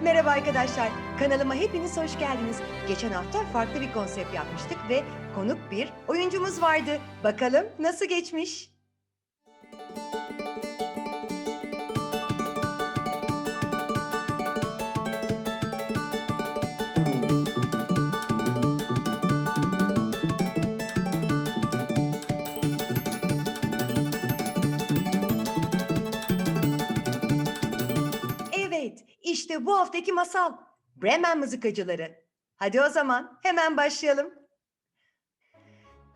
Merhaba arkadaşlar, kanalıma hepiniz hoş geldiniz. Geçen hafta farklı bir konsept yapmıştık ve konuk bir oyuncumuz vardı. Bakalım nasıl geçmiş? Evet, işte bu haftaki masal. Bremen mızıkacıları. Hadi o zaman hemen başlayalım.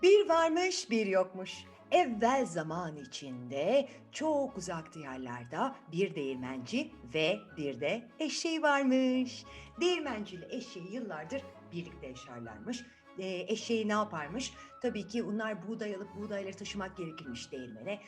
Bir varmış bir yokmuş. Evvel zaman içinde çok uzak diyarlarda bir değirmenci ve bir de eşeği varmış. Değirmenci ile eşeği yıllardır birlikte yaşarlarmış. Eşeği ne yaparmış? Tabii ki onlar buğday alıp buğdayları taşımak gerekirmiş değirmene.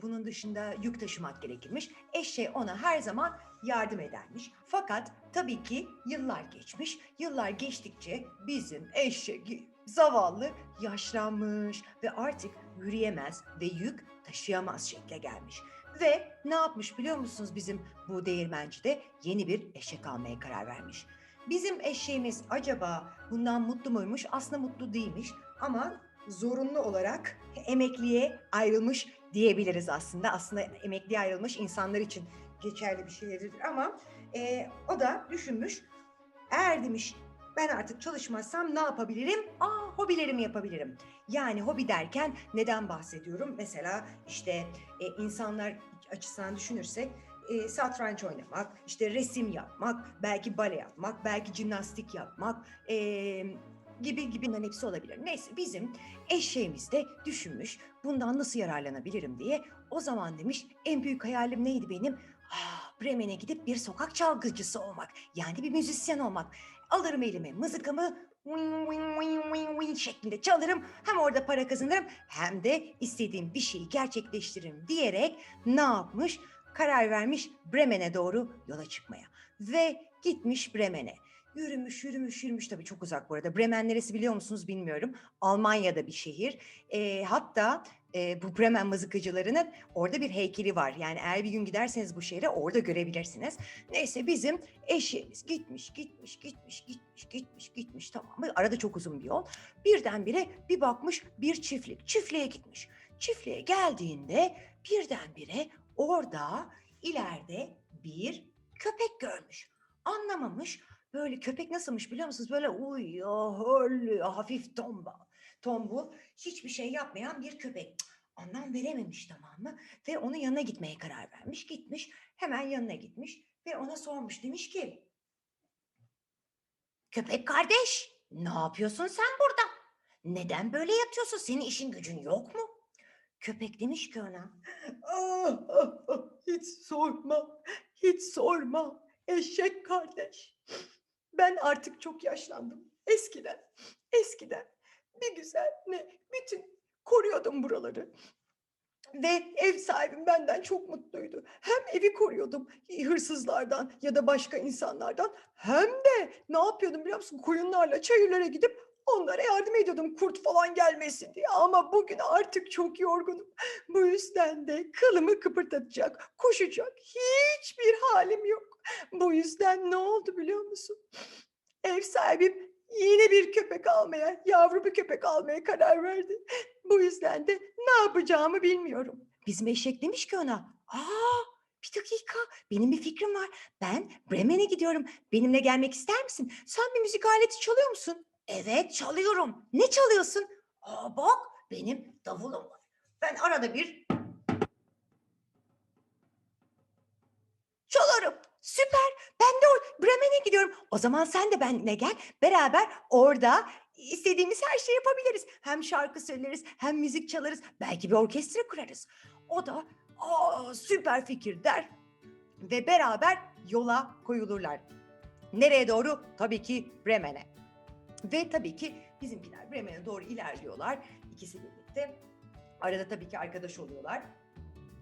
Bunun dışında yük taşımak gerekirmiş. Eşeği ona her zaman yardım edermiş. Fakat tabii ki yıllar geçmiş. Yıllar geçtikçe bizim eşek zavallı yaşlanmış ve artık yürüyemez ve yük taşıyamaz şekle gelmiş. Ve ne yapmış biliyor musunuz, bizim bu değirmenci de yeni bir eşek almaya karar vermiş. Bizim eşeğimiz acaba bundan mutlu muymuş? Aslında mutlu değilmiş ama zorunlu olarak emekliye ayrılmış diyebiliriz aslında. Aslında emekliye ayrılmış insanlar için geçerli bir şeydir ama o da düşünmüş. Eğer demiş ben artık çalışmazsam ne yapabilirim? Hobilerimi yapabilirim. Yani hobi derken neden bahsediyorum? Mesela işte insanlar açısından düşünürsek satranç oynamak, işte resim yapmak, belki bale yapmak, belki jimnastik yapmak gibi gibi bunların hepsi olabilir. Neyse bizim eşeğimiz de düşünmüş bundan nasıl yararlanabilirim diye. O zaman demiş en büyük hayalim neydi benim? Bremen'e gidip bir sokak çalgıcısı olmak. Yani bir müzisyen olmak. Alırım elime mızıkamı wing wing wing wing wing şeklinde çalarım. Hem orada para kazanırım hem de istediğim bir şeyi gerçekleştiririm diyerek ne yapmış? Karar vermiş Bremen'e doğru yola çıkmaya. Ve gitmiş Bremen'e. Yürümüş, yürümüş, yürümüş. Tabii çok uzak bu arada. Bremen neresi biliyor musunuz bilmiyorum. Almanya'da bir şehir. Hatta bu Bremen mızıkacılarının orada bir heykeli var. Yani eğer bir gün giderseniz bu şehre orada görebilirsiniz. Neyse bizim eşeğimiz gitmiş, gitmiş, gitmiş, gitmiş, gitmiş, gitmiş, tamam mı? Arada çok uzun bir yol. Birdenbire bir bakmış bir çiftlik. Çiftliğe gitmiş. Çiftliğe geldiğinde birdenbire orada ileride bir köpek görmüş. Anlamamış. Böyle köpek nasılmış biliyor musunuz? Böyle uyuyor, hörlüyor, hafif tombul. Tombul, hiçbir şey yapmayan bir köpek. Anlam verememiş, tamam mı? Ve onun yanına gitmeye karar vermiş. Gitmiş, hemen yanına gitmiş ve ona sormuş. Demiş ki, köpek kardeş, ne yapıyorsun sen burada? Neden böyle yatıyorsun? Senin işin gücün yok mu? Köpek demiş ki ona, hiç sorma, hiç sorma eşek kardeş. Ben artık çok yaşlandım. Eskiden bir güzel ne bütün koruyordum buraları. Ve ev sahibim benden çok mutluydu. Hem evi koruyordum hırsızlardan ya da başka insanlardan, hem de ne yapıyordum biliyor musun? Koyunlarla çayırlara gidip onlara yardım ediyordum kurt falan gelmesin diye. Ama bugün artık çok yorgunum. Bu yüzden de kılımı kıpırdatacak, koşacak hiçbir halim yok. Bu yüzden ne oldu biliyor musun? Ev sahibim yine bir köpek almaya, yavru bir köpek almaya karar verdi. Bu yüzden de ne yapacağımı bilmiyorum. Bizim eşek demiş ki ona, bir dakika, benim bir fikrim var. Ben Bremen'e gidiyorum. Benimle gelmek ister misin? Sen bir müzik aleti çalıyor musun? Evet, çalıyorum. Ne çalıyorsun? Bak, benim davulum var. Ben arada bir çalarım. Süper. Ben de Bremen'e gidiyorum. O zaman sen de benimle gel. Beraber orada istediğimiz her şeyi yapabiliriz. Hem şarkı söyleriz, hem müzik çalarız. Belki bir orkestra kurarız. O da süper fikir der ve beraber yola koyulurlar. Nereye doğru? Tabii ki Bremen'e. Ve tabii ki bizimkiler Bremen'e doğru ilerliyorlar. İkisi birlikte. Arada tabii ki arkadaş oluyorlar.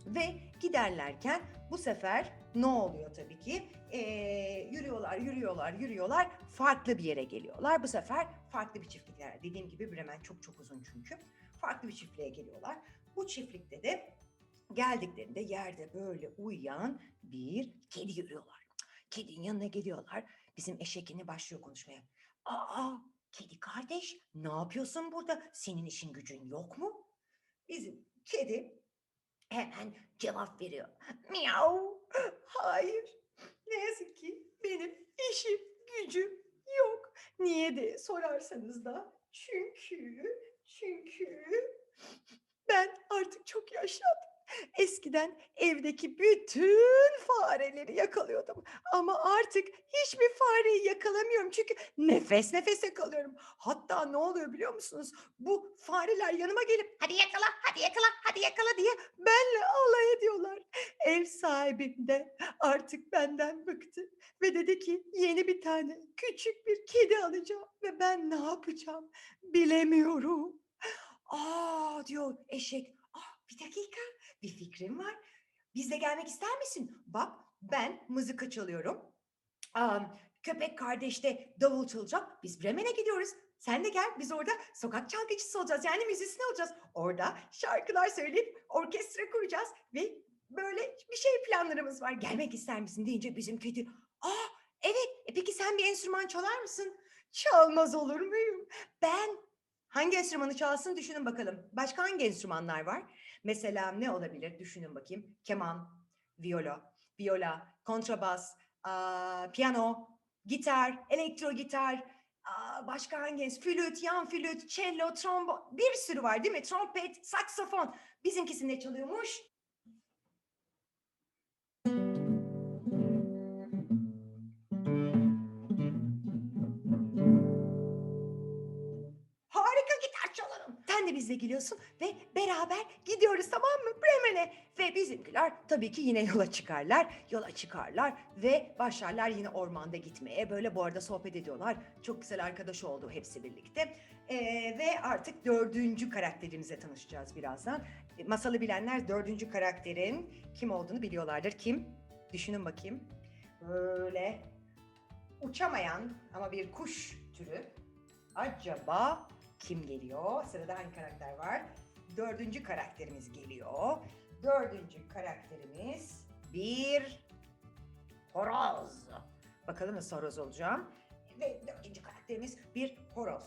Ve giderlerken bu sefer ne oluyor tabii ki? Yürüyorlar, yürüyorlar, yürüyorlar. Farklı bir yere geliyorlar. Bu sefer farklı bir çiftlikler. Dediğim gibi Bremen çok çok uzun çünkü. Farklı bir çiftliğe geliyorlar. Bu çiftlikte de geldiklerinde yerde böyle uyuyan bir kedi görüyorlar. kedinin yanına geliyorlar. Bizim eşek yine başlıyor konuşmaya. Aa, kedi kardeş, ne yapıyorsun burada? Senin işin gücün yok mu? Bizim kedi hemen cevap veriyor. Miau. Hayır. Ne yazık ki benim işim gücüm yok. Niye de sorarsanız da çünkü ben artık çok yaşlandım. Eskiden evdeki bütün fareleri yakalıyordum. Ama artık hiçbir fareyi yakalamıyorum. Çünkü nefes nefese kalıyorum. Hatta ne oluyor biliyor musunuz? Bu fareler yanıma gelip hadi yakala, hadi yakala, hadi yakala diye benle alay ediyorlar. Ev sahibim de artık benden bıktı. Ve dedi ki yeni bir tane küçük bir kedi alacağım. Ve ben ne yapacağım bilemiyorum. Aa diyor eşek. Ah bir dakika, bir fikrim var. Bizle gelmek ister misin? Bak ben mızıka çalıyorum. Aa, köpek kardeş de davul çalacak. Biz Bremen'e gidiyoruz. Sen de gel. Biz orada sokak çalgıcısı olacağız. Yani müzisyen olacağız. Orada şarkılar söyleyip orkestra kuracağız. Ve böyle bir şey planlarımız var. Gelmek ister misin deyince bizim kedi. Aa evet. Peki sen bir enstrüman çalar mısın? Çalmaz olur muyum? Ben hangi enstrümanı çalsın düşünün bakalım. Başka hangi enstrümanlar var? Mesela ne olabilir? Düşünün bakayım. Keman, viola, kontrabas, piyano, gitar, elektro gitar, başka hangisi? Flüt, yan flüt, cello, trombon, bir sürü var değil mi? Trompet, saksafon. Bizimkisi ne çalıyormuş? Harika gitar çalarım. Sen de bizle geliyorsun ve beraber gidiyoruz tamam mı Bremen'e? Ve bizimkiler tabii ki yine yola çıkarlar ve başlarlar yine ormanda gitmeye. Böyle bu arada sohbet ediyorlar. Çok güzel arkadaş oldu hepsi birlikte. Ve artık dördüncü karakterimize tanışacağız birazdan. Masalı bilenler dördüncü karakterin kim olduğunu biliyorlardır. Kim? Düşünün bakayım. Böyle uçamayan ama bir kuş türü. Acaba kim geliyor? Sırada hangi karakter var? Dördüncü karakterimiz geliyor. Dördüncü karakterimiz bir horoz. Bakalım nasıl horoz olacağım. Ve dördüncü karakterimiz bir horoz.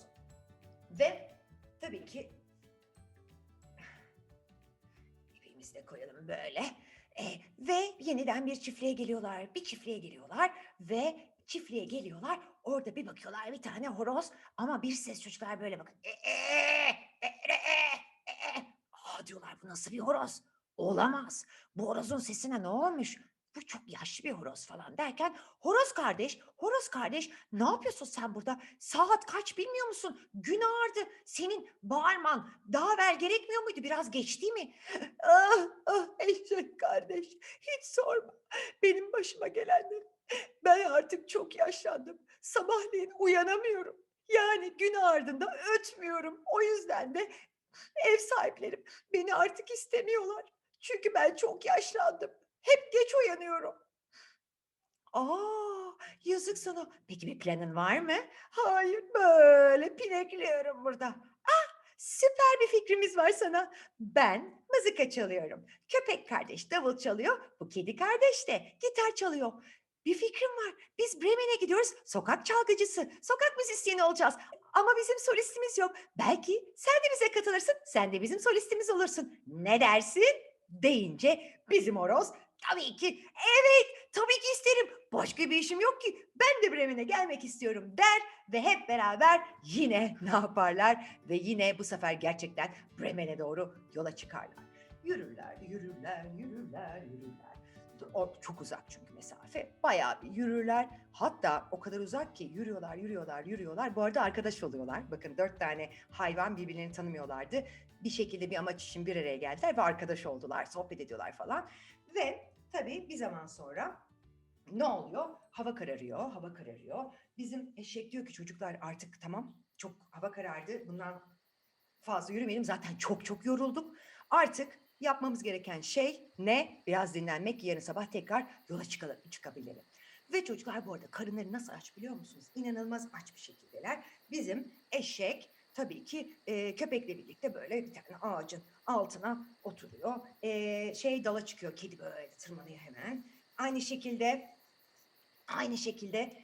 Ve tabii ki İpimizi de koyalım böyle. Ve yeniden bir çiftliğe geliyorlar. Bir çiftliğe geliyorlar ve çiftliğe geliyorlar. Orada bir bakıyorlar bir tane horoz ama bir ses çocuklar böyle bakın. Aa diyorlar bu nasıl bir horoz? Olamaz. Bu horozun sesine ne olmuş? Bu çok yaşlı bir horoz falan derken horoz kardeş ne yapıyorsun sen burada? Saat kaç bilmiyor musun? Gün ağardı. Senin bağırman daha evvel gerekmiyor muydu? Biraz geç değil mi? Ah, ah eşek kardeş, hiç sorma. Benim başıma gelenler. Ben artık çok yaşlandım. Sabahleyin uyanamıyorum. Yani gün ardında ötmüyorum. O yüzden de ev sahiplerim beni artık istemiyorlar. Çünkü ben çok yaşlandım. Hep geç uyanıyorum. Aa, yazık sana. Peki bir planın var mı? Hayır, böyle pinekliyorum burada. Süper bir fikrimiz var sana. Ben mızıka çalıyorum. Köpek kardeş davul çalıyor. Bu kedi kardeş de gitar çalıyor. Bir fikrim var. Biz Bremen'e gidiyoruz. Sokak çalgıcısı, sokak müzisyeni olacağız. Ama bizim solistimiz yok. Belki sen de bize katılırsın. Sen de bizim solistimiz olursun. Ne dersin? Deyince bizim horoz tabii ki evet tabii ki isterim. Başka bir işim yok ki. Ben de Bremen'e gelmek istiyorum der ve hep beraber yine ne yaparlar? Ve yine bu sefer gerçekten Bremen'e doğru yola çıkarlar. Yürürler. O çok uzak çünkü mesafe. Bayağı bir yürürler. Hatta o kadar uzak ki yürüyorlar. Bu arada arkadaş oluyorlar. Bakın 4 tane hayvan birbirlerini tanımıyorlardı. Bir şekilde bir amaç için bir araya geldiler ve arkadaş oldular. Sohbet ediyorlar falan. Ve tabii bir zaman sonra ne oluyor? Hava kararıyor. Bizim eşek diyor ki çocuklar artık tamam çok hava karardı. Bundan fazla yürümeyelim. Zaten çok yorulduk. Artık yapmamız gereken şey ne? Biraz dinlenmek. Yarın sabah tekrar yola çıkabilirim. Ve çocuklar bu arada karınları nasıl aç biliyor musunuz? İnanılmaz aç bir şekildeler. Bizim eşek tabii ki köpekle birlikte böyle bir tane ağacın altına oturuyor. Dala çıkıyor. Kedi böyle tırmanıyor hemen. Aynı şekilde Aynı şekilde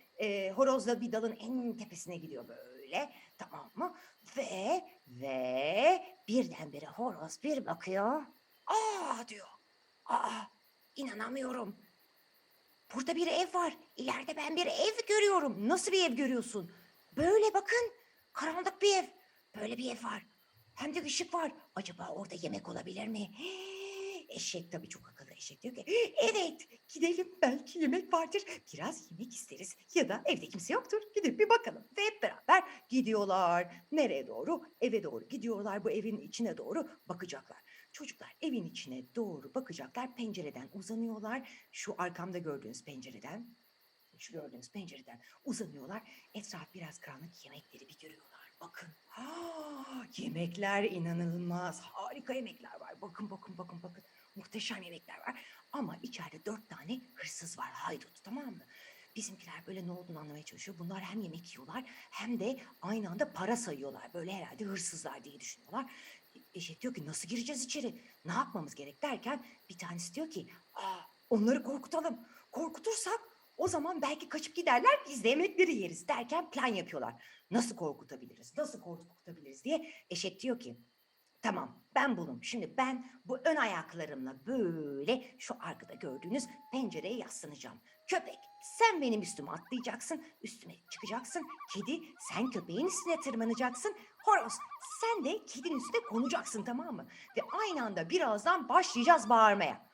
horoz da bir dalın en tepesine gidiyor böyle. Tamam mı? Ve birdenbire horoz bir bakıyor. Aa diyor. Aa, inanamıyorum. Burada bir ev var. İleride ben bir ev görüyorum. Nasıl bir ev görüyorsun? Böyle bakın. Karanlık bir ev. Böyle bir ev var. Hem de ışık var. Acaba orada yemek olabilir mi? Eşek tabii çok akıllı eşek diyor ki evet gidelim belki yemek vardır. Biraz yemek isteriz ya da evde kimse yoktur. Gidip bir bakalım. Ve hep beraber gidiyorlar. Nereye doğru? Eve doğru gidiyorlar. Bu evin içine doğru bakacaklar. Çocuklar evin içine doğru bakacaklar. Pencereden uzanıyorlar. Şu arkamda gördüğünüz pencereden, şu gördüğünüz pencereden uzanıyorlar. Etraf biraz karanlık, yemekleri bir görüyorlar. Bakın. Yemekler inanılmaz. Harika yemekler var. Bakın bakın bakın bakın. Muhteşem yemekler var. Ama içeride 4 tane hırsız var. Haydut, tamam mı? Bizimkiler böyle ne olduğunu anlamaya çalışıyor. Bunlar hem yemek yiyorlar hem de aynı anda para sayıyorlar. Böyle herhalde hırsızlar diye düşünüyorlar. Eşek diyor ki nasıl gireceğiz içeri? Ne yapmamız gerek derken bir tanesi diyor ki onları korkutalım. Korkutursak o zaman belki kaçıp giderler, biz de yemekleri yeriz derken plan yapıyorlar. Nasıl korkutabiliriz? Nasıl korkutabiliriz diye eşek diyor ki tamam ben buldum. Şimdi ben bu ön ayaklarımla böyle şu arkada gördüğünüz pencereye yaslanacağım. Köpek sen benim üstüme atlayacaksın, üstüme çıkacaksın. Kedi sen köpeğin üstüne tırmanacaksın. Horoz sen de kedinin üstüne konacaksın, tamam mı? Ve aynı anda birazdan başlayacağız bağırmaya.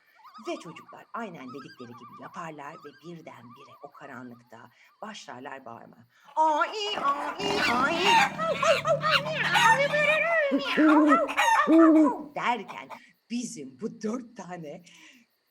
Ve çocuklar aynen dedikleri gibi yaparlar ve birdenbire o karanlıkta başlarlar bağırmaya. Ai ai ai derken bizim bu 4 tane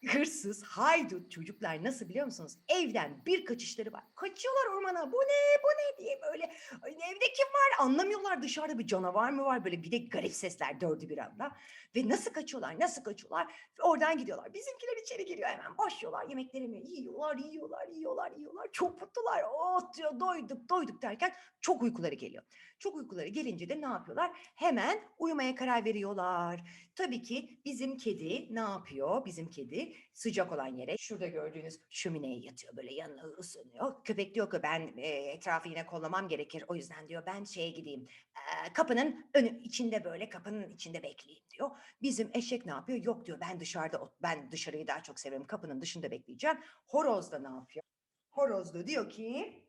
hırsız, haydut çocuklar nasıl biliyor musunuz? Evden bir kaçışları var. Kaçıyorlar ormana. Bu ne, bu ne diye böyle. Evde kim var? Anlamıyorlar. Dışarıda bir canavar mı var? Böyle bir de garip sesler dördü bir anda. Ve nasıl kaçıyorlar? Nasıl kaçıyorlar? Ve oradan gidiyorlar. Bizimkiler içeri giriyor hemen. Başlıyorlar yemeklerini yiyorlar, yiyorlar, yiyorlar, yiyorlar. Çok mutlular. Oh diyor doyduk, doyduk derken çok uykuları geliyor. Çok uykuları gelince de ne yapıyorlar? Hemen uyumaya karar veriyorlar. Tabii ki bizim kedi ne yapıyor? Bizim kedi sıcak olan yere şurada gördüğünüz şömineye yatıyor böyle yanına ısınıyor. Köpek diyor ki ben etrafı yine kollamam gerekir. O yüzden diyor ben şeye gideyim. Kapının önü içinde böyle kapının içinde bekleyeyim diyor. Bizim eşek ne yapıyor? Yok diyor ben dışarıda ben dışarıyı daha çok severim. Kapının dışında bekleyeceğim. Horoz da ne yapıyor? Horoz da diyor ki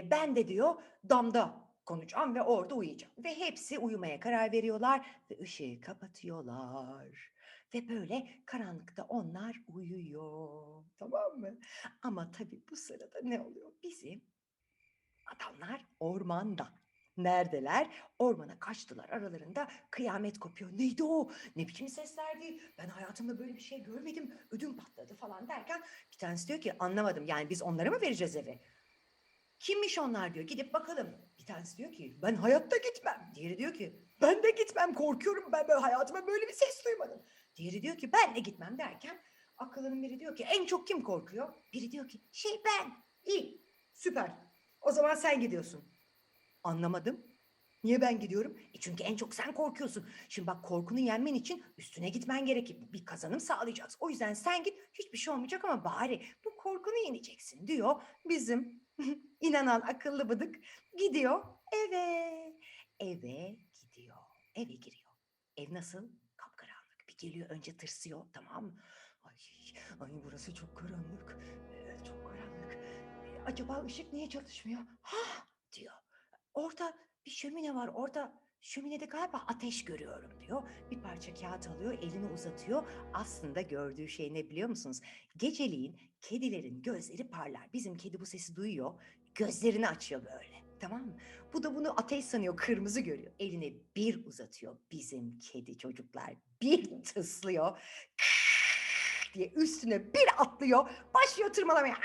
ben de diyor damda konacağım ve orada uyuyacağım. Ve hepsi uyumaya karar veriyorlar ve ışığı kapatıyorlar. Ve böyle karanlıkta onlar uyuyor. Tamam mı? Ama tabii bu sırada ne oluyor? Bizim adamlar ormanda. Neredeler? Ormana kaçtılar. Aralarında kıyamet kopuyor. Neydi o? Ne biçim seslerdi? Ben hayatımda böyle bir şey görmedim. Ödüm patladı falan derken bir tanesi diyor ki anlamadım. Yani biz onlara mı vereceğiz eve? Kimmiş onlar diyor. Gidip bakalım. Bir tanesi diyor ki ben hayatta gitmem. Diğeri diyor ki ben de gitmem korkuyorum. Ben böyle hayatıma böyle bir ses duymadım. Diğeri diyor ki ben de gitmem derken akıllının biri diyor ki en çok kim korkuyor? Biri diyor ki ben. İyi süper. O zaman sen gidiyorsun. Anlamadım. Niye ben gidiyorum? Çünkü en çok sen korkuyorsun. Şimdi bak korkunu yenmen için üstüne gitmen gerekir. Bir kazanım sağlayacaksın. O yüzden sen git hiçbir şey olmayacak ama bari bu korkunu yeneceksin diyor. Bizim inanan akıllı bıdık gidiyor eve. Eve gidiyor. Eve giriyor. Ev nasıl? Kapkaranlık. Bir geliyor önce tırsıyor tamam mı? Ay, ay burası çok karanlık. Evet çok karanlık. Acaba ışık niye çalışmıyor? Ha diyor. Orada bir şömine var. Orada şöminede galiba ateş görüyorum diyor. Bir parça kağıt alıyor, elini uzatıyor. Aslında gördüğü şey ne biliyor musunuz? Geceliğin kedilerin gözleri parlar. Bizim kedi bu sesi duyuyor. Gözlerini açıyor böyle. Tamam mı? Bu da bunu ateş sanıyor, kırmızı görüyor. Elini bir uzatıyor bizim kedi çocuklar. Bir tıslıyor. Diye üstüne bir atlıyor. Başlıyor tırmalamaya.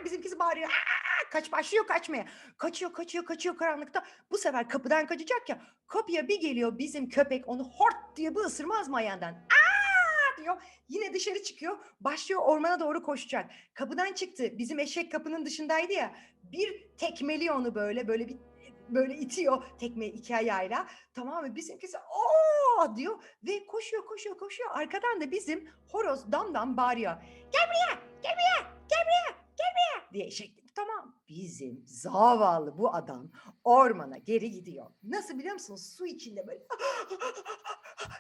Bizimkisi bağırıyor. Başlıyor kaçmaya. Kaçıyor karanlıkta. Bu sefer kapıdan kaçacak ya. Kapıya bir geliyor bizim köpek onu hort diye bir ısırmaz mı ayağından? Diyor. Yine dışarı çıkıyor. Başlıyor ormana doğru koşacak. Kapıdan çıktı. Bizim eşek kapının dışındaydı ya. Bir tekmeliyor onu böyle itiyor tekme iki ayağıyla. Tamam mı? Bizimkisi diyor ve koşuyor. Arkadan da bizim horoz damdan bağırıyor. Gel buraya. diye eşek dedi. Tamam. Bizim zavallı bu adam ormana geri gidiyor. Nasıl biliyor musunuz? Su içinde böyle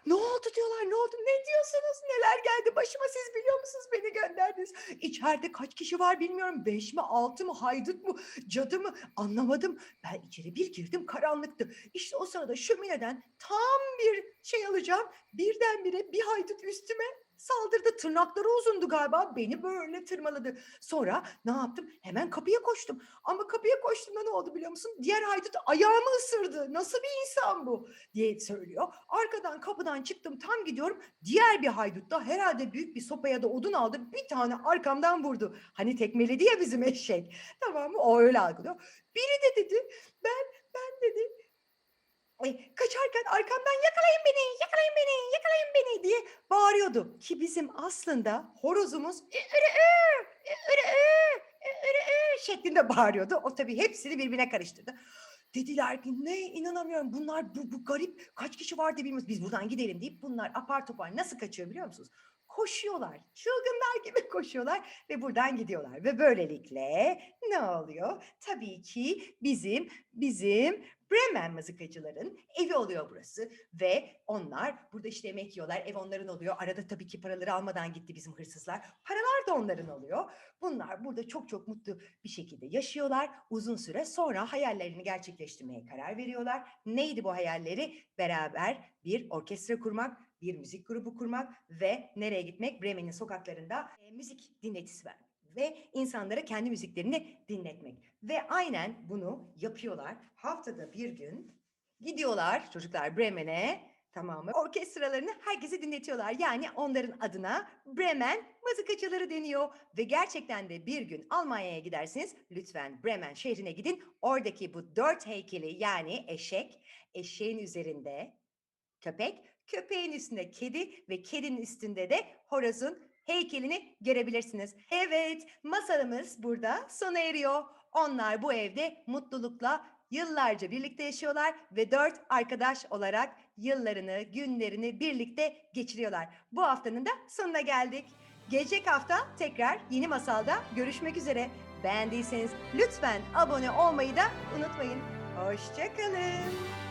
ne oldu diyorlar, ne oldu, ne diyorsunuz, neler geldi başıma, siz biliyor musunuz, beni gönderdiniz. İçeride kaç kişi var bilmiyorum, 5 mi 6 mı, haydut mu, cadı mı, anlamadım. Ben içeri bir girdim, karanlıktı. İşte o sırada şömineden tam bir şey alacağım, birdenbire bir haydut üstüme saldırdı. Tırnakları uzundu galiba, beni böyle tırmaladı. Sonra ne yaptım? Hemen kapıya koştum. Ama kapıya koştuğumda ne oldu biliyor musun? Diğer haydut ayağımı ısırdı. Nasıl bir insan bu diye söylüyor. Arkadan kapıdan çıktım, tam gidiyorum. Diğer bir haydut da herhalde büyük bir sopa ya da odun aldı. Bir tane arkamdan vurdu. Hani tekmeledi ya bizim eşek. Tamam mı? O öyle algılıyor. Biri de dedi ben dedi kaçarken arkamdan yakalayın beni, yakalayın beni, yakalayın beni diye bağırıyordu. Ki bizim aslında horozumuz şeklinde bağırıyordu. O tabii hepsini birbirine karıştırdı. Dediler ki ne, inanamıyorum, bunlar bu garip, kaç kişi vardı bilmiyoruz, biz buradan gidelim deyip bunlar apar topar nasıl kaçıyor biliyor musunuz? Koşuyorlar, çılgınlar gibi koşuyorlar ve buradan gidiyorlar. Ve böylelikle ne oluyor? Tabii ki bizim Bremen mızıkacıların evi oluyor burası ve onlar burada işte yemek yiyorlar, ev onların oluyor. Arada tabii ki paraları almadan gitti bizim hırsızlar. Paralar da onların oluyor. Bunlar burada çok çok mutlu bir şekilde yaşıyorlar uzun süre. Sonra hayallerini gerçekleştirmeye karar veriyorlar. Neydi bu hayalleri? Beraber bir orkestra kurmak, bir müzik grubu kurmak ve nereye gitmek? Bremen'in sokaklarında müzik dinletisi vermek ve insanlara kendi müziklerini dinletmek. Ve aynen bunu yapıyorlar. Haftada bir gün gidiyorlar çocuklar Bremen'e, tamam mı? Orkestralarını herkese dinletiyorlar. Yani onların adına Bremen mızıkacıları deniyor. Ve gerçekten de bir gün Almanya'ya gidersiniz. Lütfen Bremen şehrine gidin. Oradaki bu 4 heykeli, yani eşek, eşeğin üzerinde köpek, köpeğin üstünde kedi ve kedinin üstünde de horozun heykelini görebilirsiniz. Evet, masalımız burada sona eriyor. Onlar bu evde mutlulukla yıllarca birlikte yaşıyorlar ve 4 arkadaş olarak yıllarını, günlerini birlikte geçiriyorlar. Bu haftanın da sonuna geldik. Gelecek hafta tekrar yeni masalda görüşmek üzere. Beğendiyseniz lütfen abone olmayı da unutmayın. Hoşça kalın.